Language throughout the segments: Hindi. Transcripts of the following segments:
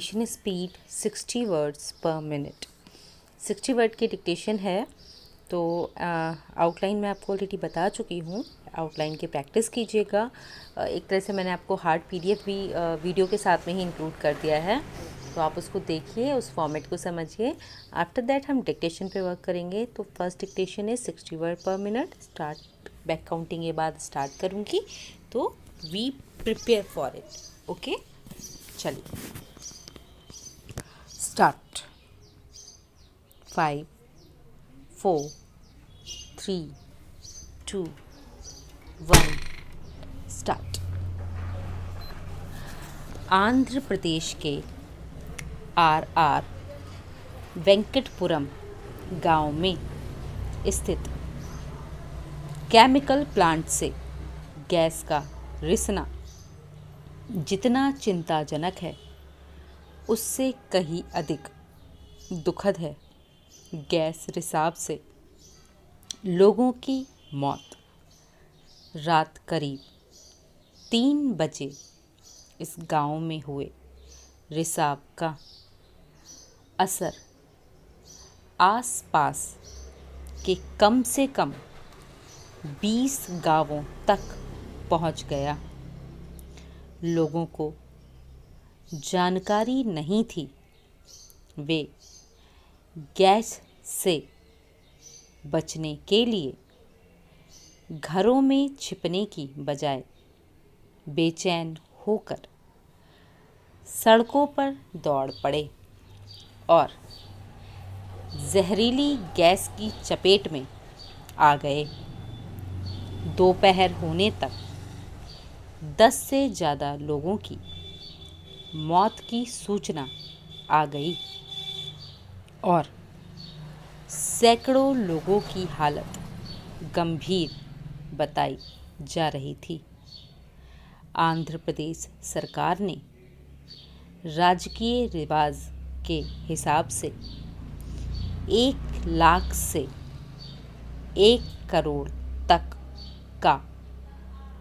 Dictation speed 60 words per minute. 60 word की डिक्टेशन है। तो आउटलाइन मैं आपको ऑलरेडी बता चुकी हूँ, आउटलाइन की प्रैक्टिस कीजिएगा। एक तरह से मैंने आपको हार्ड पीडीएफ भी वीडियो के साथ में ही इंक्लूड कर दिया है, तो आप उसको देखिए, उस फॉर्मेट को समझिए। आफ्टर दैट हम डिक्टेशन पे वर्क करेंगे। तो फर्स्ट डिक्टेशन है 60 word per minute. Start back counting के बाद स्टार्ट करूँगी, तो we prepare for it. Okay, चलिए स्टार्ट। 5 4 3 2 1 स्टार्ट। आंध्र प्रदेश के आर वेंकटपुरम गांव में स्थित केमिकल प्लांट से गैस का रिसना जितना चिंताजनक है, उससे कहीं अधिक दुखद है। गैस रिसाव से लोगों की मौत। रात करीब 3 बजे इस गांव में हुए रिसाव का असर आसपास के कम से कम 20 गांवों तक पहुंच गया। लोगों को जानकारी नहीं थी। वे गैस से बचने के लिए घरों में छिपने की बजाय बेचैन होकर सड़कों पर दौड़ पड़े और जहरीली गैस की चपेट में आ गए। दोपहर होने तक 10 से ज़्यादा लोगों की मौत की सूचना आ गई और सैकड़ों लोगों की हालत गंभीर बताई जा रही थी। आंध्र प्रदेश सरकार ने राजकीय रिवाज के हिसाब से 1 लाख से 1 करोड़ तक का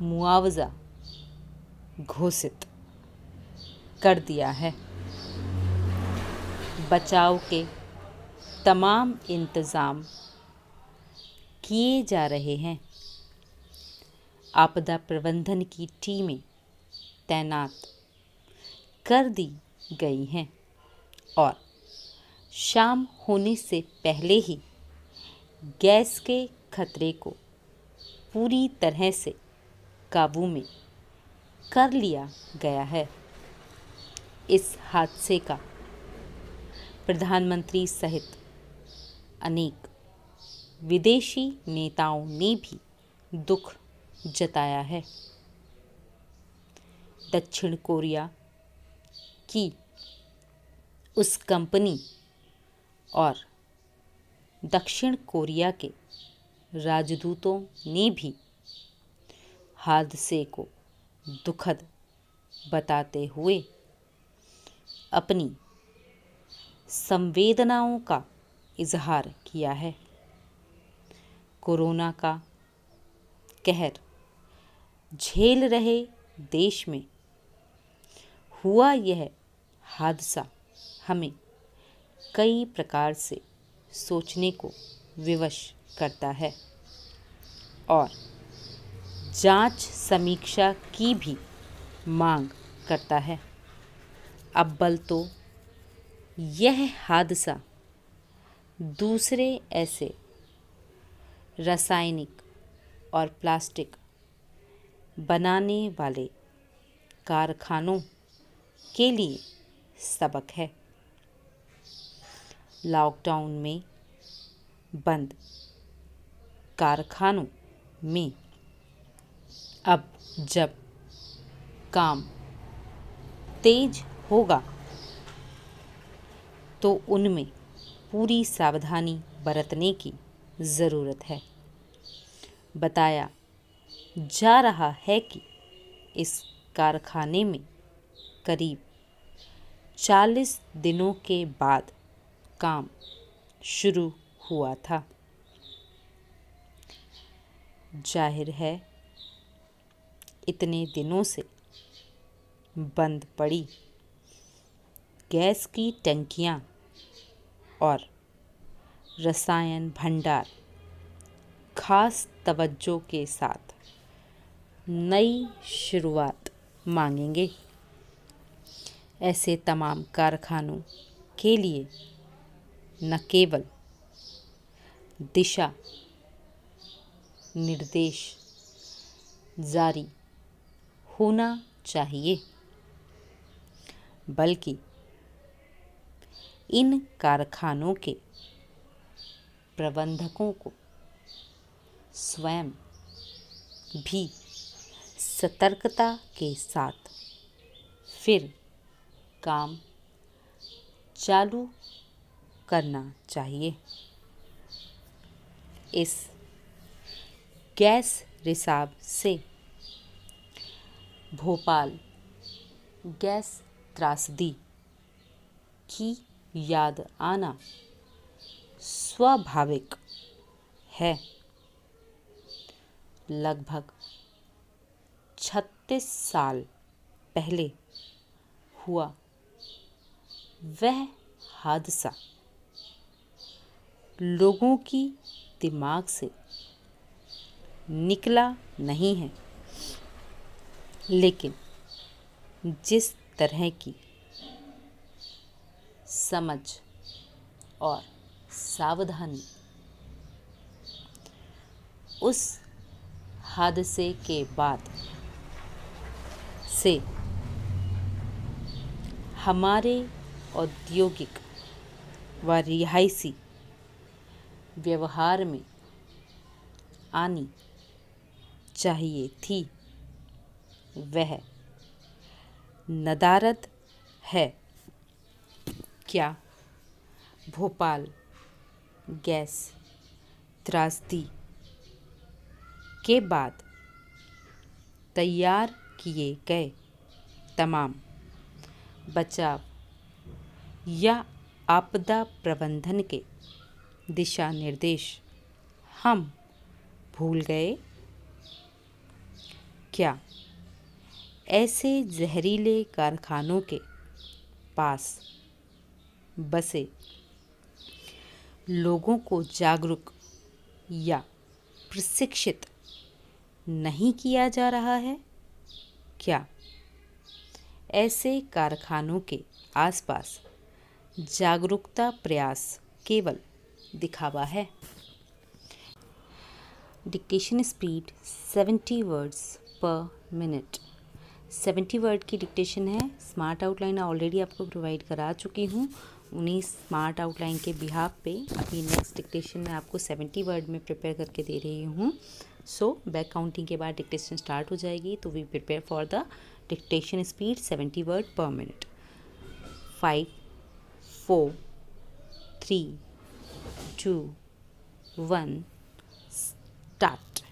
मुआवजा घोषित कर दिया है। बचाव के तमाम इंतज़ाम किए जा रहे हैं। आपदा प्रबंधन की टीमें तैनात कर दी गई हैं और शाम होने से पहले ही गैस के खतरे को पूरी तरह से काबू में कर लिया गया है। इस हादसे का प्रधानमंत्री सहित अनेक विदेशी नेताओं ने भी दुख जताया है। दक्षिण कोरिया की उस कंपनी और दक्षिण कोरिया के राजदूतों ने भी हादसे को दुखद बताते हुए अपनी संवेदनाओं का इजहार किया है। कोरोना का कहर झेल रहे देश में हुआ यह हादसा हमें कई प्रकार से सोचने को विवश करता है और जांच समीक्षा की भी मांग करता है। अव्वल तो यह हादसा दूसरे ऐसे रासायनिक और प्लास्टिक बनाने वाले कारखानों के लिए सबक है। लॉकडाउन में बंद कारखानों में अब जब काम तेज होगा तो उनमें पूरी सावधानी बरतने की ज़रूरत है। बताया जा रहा है कि इस कारखाने में करीब 40 दिनों के बाद काम शुरू हुआ था। जाहिर है इतने दिनों से बंद पड़ी गैस की टंकियां और रसायन भंडार खास तवज्जो के साथ नई शुरुआत मांगेंगे। ऐसे तमाम कारखानों के लिए न केवल दिशा निर्देश जारी होना चाहिए, बल्कि इन कारखानों के प्रबंधकों को स्वयं भी सतर्कता के साथ फिर काम चालू करना चाहिए। इस गैस रिसाव से भोपाल गैस त्रासदी की याद आना स्वाभाविक है। लगभग 36 साल पहले हुआ वह हादसा लोगों की दिमाग से निकला नहीं है, लेकिन जिस तरह की समझ और सावधानी उस हादसे के बाद से हमारे औद्योगिक व रिहायशी व्यवहार में आनी चाहिए थी, वह नदारद है। क्या भोपाल गैस त्रासदी के बाद तैयार किए गए तमाम बचाव या आपदा प्रबंधन के दिशा निर्देश हम भूल गए? क्या ऐसे जहरीले कारखानों के पास बसे लोगों को जागरूक या प्रशिक्षित नहीं किया जा रहा है? क्या ऐसे कारखानों के आसपास जागरूकता प्रयास केवल दिखावा है? Dictation speed 70 words per minute. 70 word की डिक्टेशन है। स्मार्ट आउटलाइन ऑलरेडी आपको प्रोवाइड करा चुकी हूँ। उन्हीं स्मार्ट आउटलाइन के बिहाफ पे अभी नेक्स्ट डिक्टेशन मैं आपको 70 वर्ड में प्रिपेयर करके दे रही हूँ। सो बैक काउंटिंग के बाद डिक्टेशन स्टार्ट हो जाएगी, तो we prepare for the dictation speed 70 word per minute. 5 4 3 2 1 start.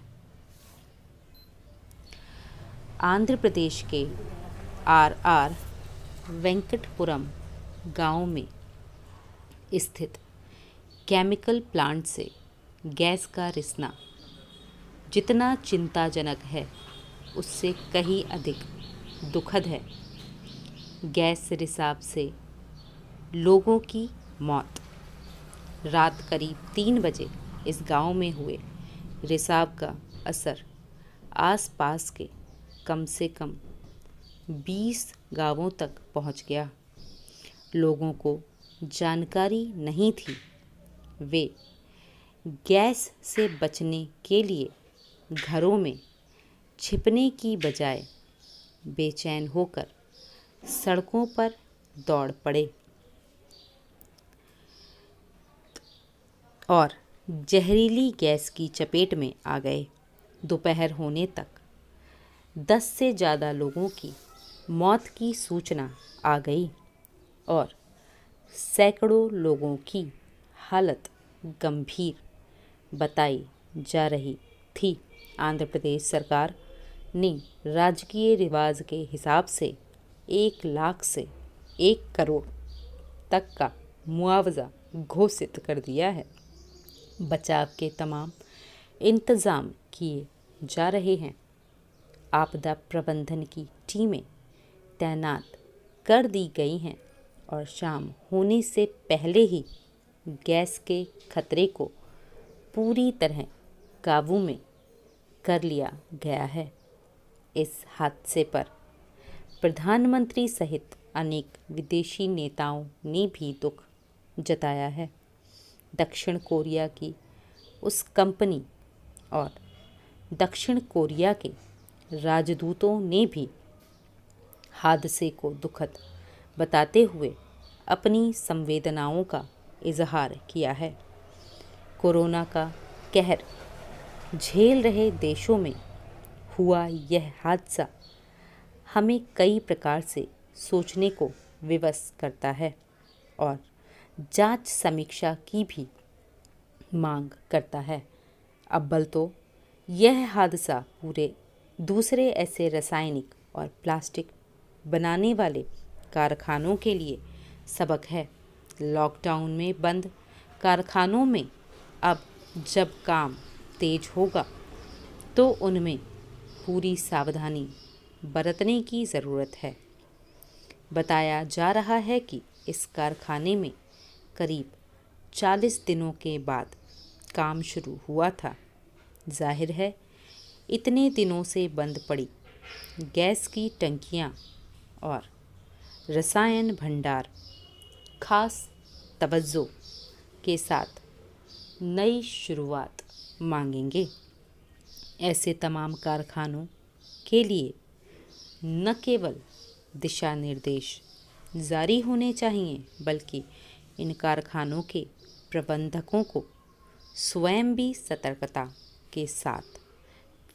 Andhra Pradesh के आर वेंकटपुरम गांव में स्थित केमिकल प्लांट से गैस का रिसना जितना चिंताजनक है, उससे कहीं अधिक दुखद है। गैस रिसाव से लोगों की मौत। रात करीब 3 बजे इस गांव में हुए रिसाव का असर आसपास के कम से कम 20 गांवों तक पहुंच गया। लोगों को जानकारी नहीं थी। वे गैस से बचने के लिए घरों में छिपने की बजाय बेचैन होकर सड़कों पर दौड़ पड़े और जहरीली गैस की चपेट में आ गए। दोपहर होने तक 10 से ज़्यादा लोगों की मौत की सूचना आ गई और सैकड़ों लोगों की हालत गंभीर बताई जा रही थी। आंध्र प्रदेश सरकार ने राजकीय रिवाज के हिसाब से 1 लाख से 1 करोड़ तक का मुआवजा घोषित कर दिया है। बचाव के तमाम इंतज़ाम किए जा रहे हैं। आपदा प्रबंधन की टीमें तैनात कर दी गई हैं और शाम होने से पहले ही गैस के खतरे को पूरी तरह काबू में कर लिया गया है। इस हादसे पर प्रधानमंत्री सहित अनेक विदेशी नेताओं ने भी दुख जताया है। दक्षिण कोरिया की उस कंपनी और दक्षिण कोरिया के राजदूतों ने भी हादसे को दुखद बताते हुए अपनी संवेदनाओं का इजहार किया है। कोरोना का कहर झेल रहे देशों में हुआ यह हादसा हमें कई प्रकार से सोचने को विवश करता है और जांच समीक्षा की भी मांग करता है। अव्वल तो यह हादसा पूरे दूसरे ऐसे रासायनिक और प्लास्टिक बनाने वाले कारखानों के लिए सबक है। लॉकडाउन में बंद कारखानों में अब जब काम तेज होगा तो उनमें पूरी सावधानी बरतने की ज़रूरत है। बताया जा रहा है कि इस कारखाने में करीब 40 दिनों के बाद काम शुरू हुआ था। जाहिर है इतने दिनों से बंद पड़ी गैस की टंकियां और रसायन भंडार खास तवज्जो के साथ नई शुरुआत मांगेंगे। ऐसे तमाम कारखानों के लिए न केवल दिशा निर्देश जारी होने चाहिए बल्कि इन कारखानों के प्रबंधकों को स्वयं भी सतर्कता के साथ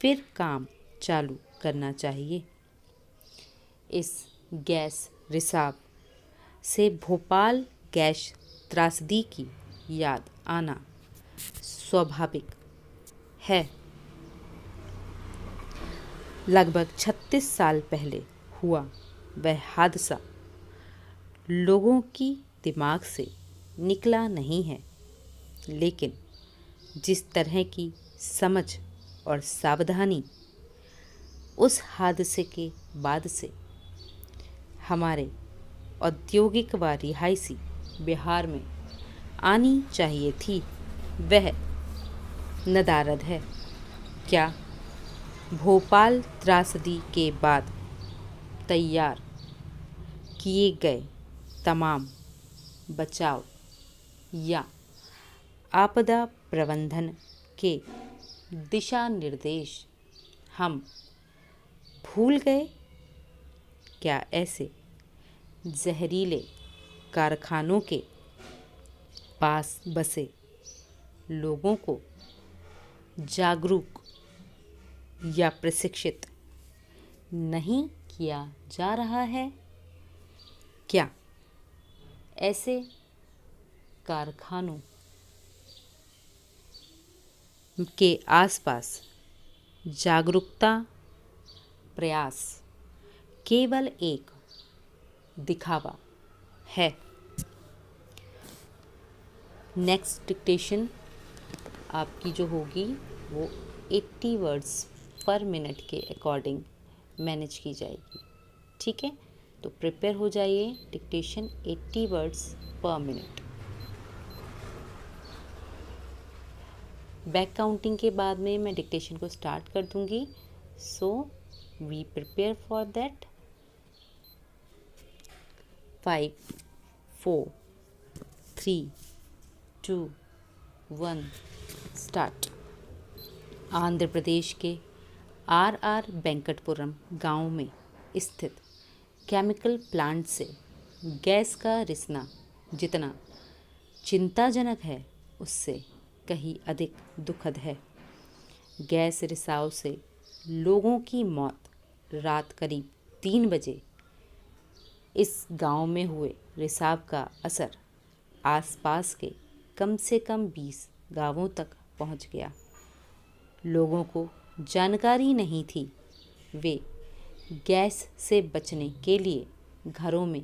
फिर काम चालू करना चाहिए। इस गैस रिसाव से भोपाल गैस त्रासदी की याद आना स्वाभाविक है। लगभग 36 साल पहले हुआ वह हादसा लोगों की दिमाग से निकला नहीं है, लेकिन जिस तरह की समझ और सावधानी उस हादसे के बाद से हमारे औद्योगिक व रिहायशी बिहार में आनी चाहिए थी वह नदारद है। क्या भोपाल त्रासदी के बाद तैयार किए गए तमाम बचाव या आपदा प्रबंधन के दिशा निर्देश हम भूल गए? क्या ऐसे जहरीले कारखानों के पास बसे लोगों को जागरूक या प्रशिक्षित नहीं किया जा रहा है? क्या ऐसे कारखानों के आसपास जागरूकता प्रयास केवल एक दिखावा है? नेक्स्ट डिक्टेशन आपकी जो होगी वो 80 वर्ड्स पर मिनट के अकॉर्डिंग मैनेज की जाएगी। ठीक है, तो प्रिपेयर हो जाइए। Dictation 80 words per minute. Back counting के बाद में मैं डिक्टेशन को स्टार्ट कर दूंगी, so we prepare for that. 5 4 3 2 1 start. Andhra Pradesh के आर वेंकटपुरम गांव में स्थित केमिकल प्लांट से गैस का रिसना जितना चिंताजनक है उससे कहीं अधिक दुखद है। गैस रिसाव से लोगों की मौत रात करीब 3 बजे इस गांव में हुए रिसाव का असर आसपास के कम से कम 20 गांवों तक पहुंच गया। लोगों को जानकारी नहीं थी। वे गैस से बचने के लिए घरों में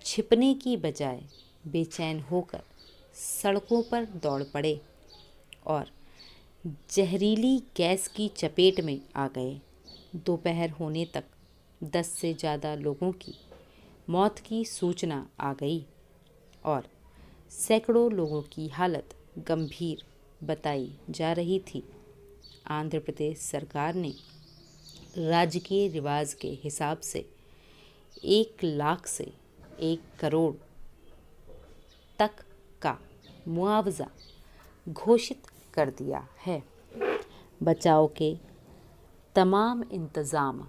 छिपने की बजाय बेचैन होकर सड़कों पर दौड़ पड़े और जहरीली गैस की चपेट में आ गए। दोपहर होने तक 10 से ज़्यादा लोगों की मौत की सूचना आ गई और सैकड़ों लोगों की हालत गंभीर बताई जा रही थी। आंध्र प्रदेश सरकार ने राजकीय रिवाज के हिसाब से 1 लाख से 1 करोड़ तक का मुआवजा घोषित कर दिया है। बचाव के तमाम इंतज़ाम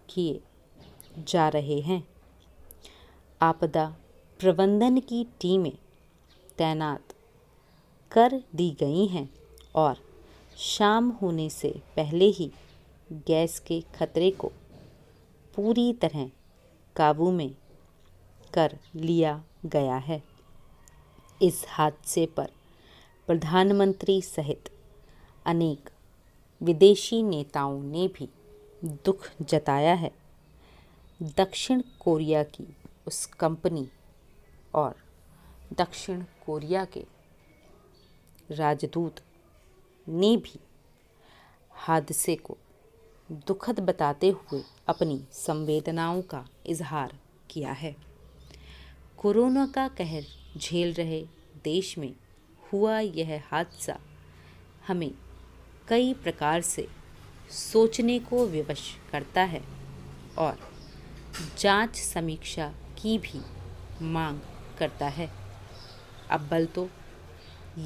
किए जा रहे हैं। आपदा प्रबंधन की टीमें तैनात कर दी गई हैं और शाम होने से पहले ही गैस के खतरे को पूरी तरह काबू में कर लिया गया है। इस हादसे पर प्रधानमंत्री सहित अनेक विदेशी नेताओं ने भी दुख जताया है। दक्षिण कोरिया की उस कंपनी और दक्षिण कोरिया के राजदूत ने भी हादसे को दुखद बताते हुए अपनी संवेदनाओं का इजहार किया है। कोरोना का कहर झेल रहे देश में हुआ यह हादसा हमें कई प्रकार से सोचने को विवश करता है और जांच समीक्षा की भी मांग करता है। अव्वल तो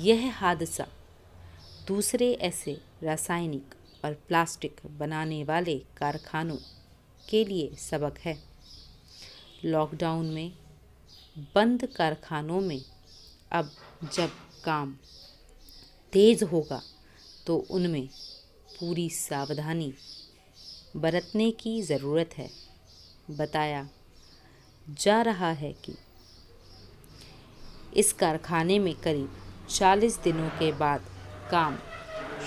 यह हादसा दूसरे ऐसे रासायनिक और प्लास्टिक बनाने वाले कारखानों के लिए सबक है। लॉकडाउन में बंद कारखानों में अब जब काम तेज़ होगा तो उनमें पूरी सावधानी बरतने की ज़रूरत है। बताया जा रहा है कि इस कारखाने में करीब 40 दिनों के बाद काम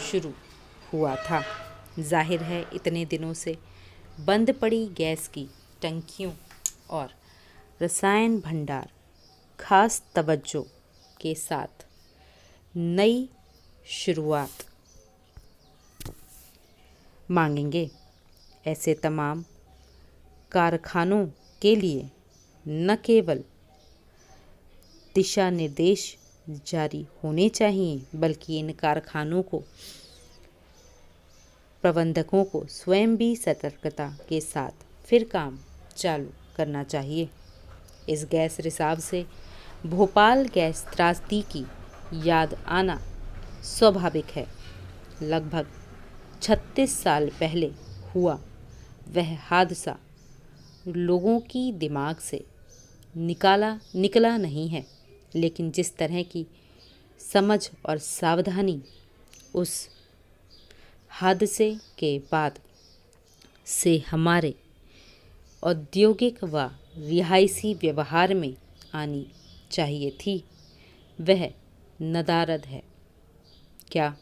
शुरू हुआ था। जाहिर है इतने दिनों से बंद पड़ी गैस की टंकियों और रसायन भंडार खास तवज्जो के साथ नई शुरुआत मांगेंगे। ऐसे तमाम कारखानों के लिए न केवल दिशा निर्देश जारी होने चाहिए बल्कि इन कारखानों को प्रबंधकों को स्वयं भी सतर्कता के साथ फिर काम चालू करना चाहिए। इस गैस रिसाव से भोपाल गैस त्रासदी की याद आना स्वाभाविक है। लगभग 36 साल पहले हुआ वह हादसा लोगों की दिमाग से निकला नहीं है, लेकिन जिस तरह की समझ और सावधानी उस हादसे के बाद से हमारे औद्योगिक व रिहायशी व्यवहार में आनी चाहिए थी, वह नदारद है। क्या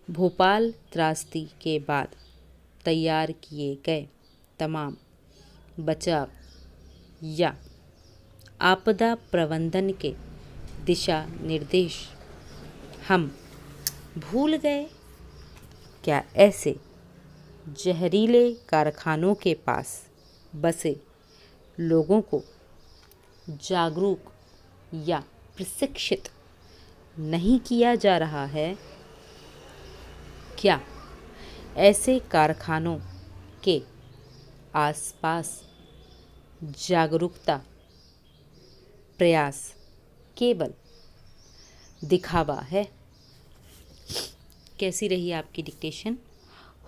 भोपाल त्रासदी के बाद तैयार किए गए तमाम बचाव या आपदा प्रबंधन के दिशा निर्देश हम भूल गए? क्या ऐसे जहरीले कारखानों के पास बसे लोगों को जागरूक या प्रशिक्षित नहीं किया जा रहा है? क्या ऐसे कारखानों के आसपास जागरूकता प्रयास केवल दिखावा है? कैसी रही आपकी डिक्टेशन?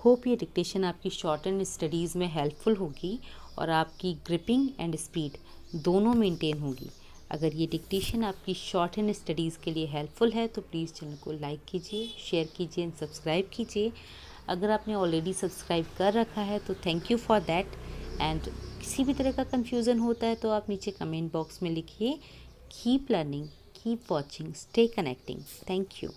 होप ये डिक्टेशन आपकी शॉर्ट एंड स्टडीज़ में हेल्पफुल होगी और आपकी ग्रिपिंग एंड स्पीड दोनों मेंटेन होगी। अगर ये डिक्टेशन आपकी शॉर्ट एंड स्टडीज़ के लिए हेल्पफुल है तो प्लीज़ चैनल को लाइक कीजिए, शेयर कीजिए एंड सब्सक्राइब कीजिए। अगर आपने ऑलरेडी सब्सक्राइब कर रखा है तो thank you for that. And किसी भी तरह का कन्फ्यूज़न होता है तो आप नीचे कमेंट बॉक्स में लिखिए। Keep learning, keep watching, stay connecting. Thank you.